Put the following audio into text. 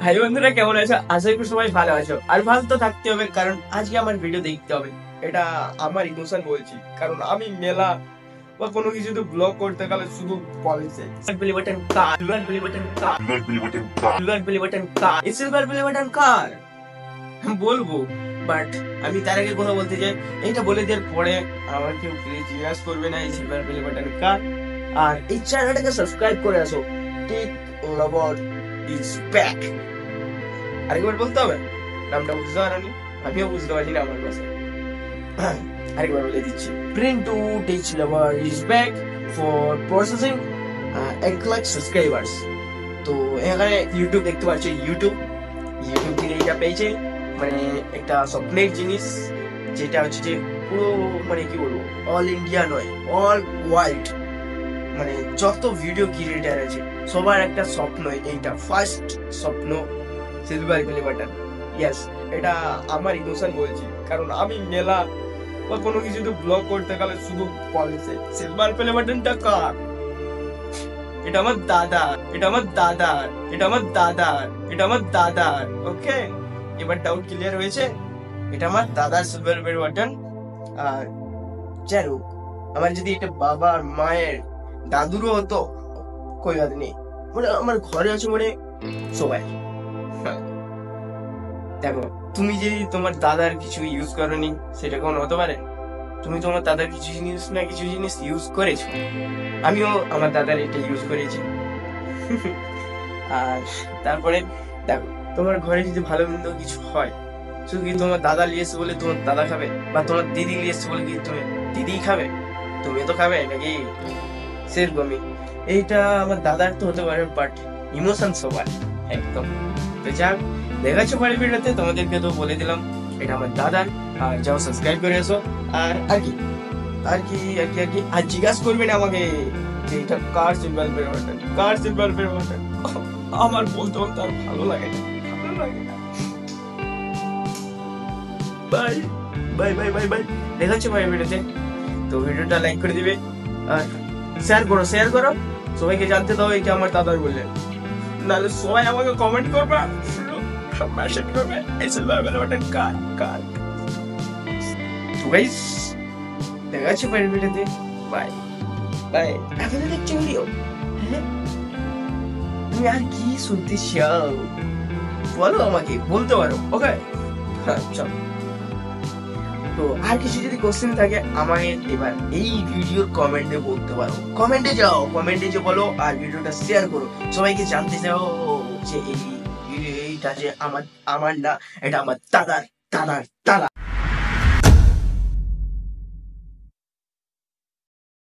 ভাই বন্ধুরা কেমন আছো? আশা করি সবাই ভালো আছো। আর ভালো তো থাকতে হবে, কারণ আজকে আমার ভিডিও দেখতে হবে। এটা আমার ইমোশন বলছি, কারণ আমি মেলা বা কোনো কিছুতে ব্লগ করতে গেলে শুধু বলছে সিলভার বাটন কার, সিলভার বাটন কার, সিলভার বাটন কার, এই সিলভার বাটন কার বলবো। বাট আমি তার আগে কথা বলতে চাই, এইটা বলে দেওয়ার পরে আমার কেউ প্লিজ জিজ্ঞাসা করবে না এই সিলভার বাটন কার। আর এই চ্যানেলটাকে সাবস্ক্রাইব করে আসো। Tech lover is back. আরেকবার বলতে হবে, নামটা বুঝতে পারোনি, আমিও বুঝতে পারছি না আমার ভাষা। আরেকবার বলে দিচ্ছি, print to teach lover is back for processing 1 lakh subscribers. তো এখানে ইউটিউব দেখতে পাচ্ছ, ইউটিউব থেকে এটা পেয়েছে, মানে একটা স্বপ্নের জিনিস, যেটা হচ্ছে যে পুরো মানে কি বলবো, অল ইন্ডিয়া নয়, অল ওয়ার্ল্ড, মানে যত ভিডিও ক্রিয়েটার আছে সবার একটা স্বপ্ন, এইটা ফার্স্ট স্বপ্ন সিলভার প্লে বাটন। ইয়েস, এটা আমার ইমোশন বলছি, কারণ আমি মেলা বা কোনো কিছুতে ব্লগ করতে গেলে শুধু বলেছে সিলভার প্লে বাটনটা কার। এটা আমার দাদার, এটা আমার দাদার, এটা আমার দাদার, এটা আমার দাদার। ওকে, এবার ডাউট ক্লিয়ার হয়েছে? এটা আমার দাদার সিলভার প্লে বাটন। আর যাই হোক, আমার যদি এটা বাবার, মায়ের, দাদুরও হতো, কই বাদ নেই, মানে আমার ঘরে আছে মানে সবাই। দেখো, তুমি যদি তোমার দাদার কিছু ইউজ করনি, সেটা কোন হতে পারে? তুমি তোমার দাদার কিছু জিনিস না কিছু জিনিস ইউজ করেছো, আমিও আমার দাদার এটা ইউজ করেছি। আর তারপরে দেখো, তোমার ঘরে যদি ভালো মন্দ কিছু হয়, শুধু কি তোমার দাদা নিয়ে এসে বলে তোমার দাদা খাবে, বা তোমার দিদি নিয়ে এসে বলে কি তুমি দিদি খাবে? তুমি তো খাবে নাকি? সেরকমই এইটা আমার দাদার তো হতে পারে, বাট ইমোশন সবার একদম। তো যাক, দেখাচ্ছো পরের ভিডিওতে, তোমাদেরকে তো বলে দিলাম এটা আমার দাদার। আর যাও সাবস্ক্রাইব করে এসো। আর আর কি আর কি আর কি আর কি আর জিজ্ঞাসা করবেন আমাকে যে এটা কার সিলভার প্লে বাটন, কার সিলভার প্লে বাটন। আমার বলতে বলতে আর ভালো লাগে না, ভালো লাগে না। Bye bye bye bye bye, দেখাচ্ছো পরের ভিডিওতে। তো ভিডিওটা লাইক করে দিবে আর শেয়ার করো, শেয়ার করো, সবাইকে জানতে দাও এটা আমার দাদার বললেন। নাহলে সবাই আমাকে কমেন্ট করবে, মেসেজ করবে এই সিলভার বেল বাটন কার কার। তো গাইস, দেখা হচ্ছে পরের ভিডিওতে। Bye bye. এখন দেখছো ভিডিও, তুমি আর কি শুনতে চাও বলো, আমাকে বলতে পারো। ওকে, হ্যাঁ চলো। তো আর কিছু যদি কোশ্চেন থাকে আমাকে এবার এই ভিডিওর কমেন্টে বলতে পারো। কমেন্টে যাও, কমেন্টে যে বলো, আর ভিডিওটা শেয়ার করো, সবাইকে জানতে চাও যে এইটা যে আমার না, এটা আমার দাদার দাদার দাদা।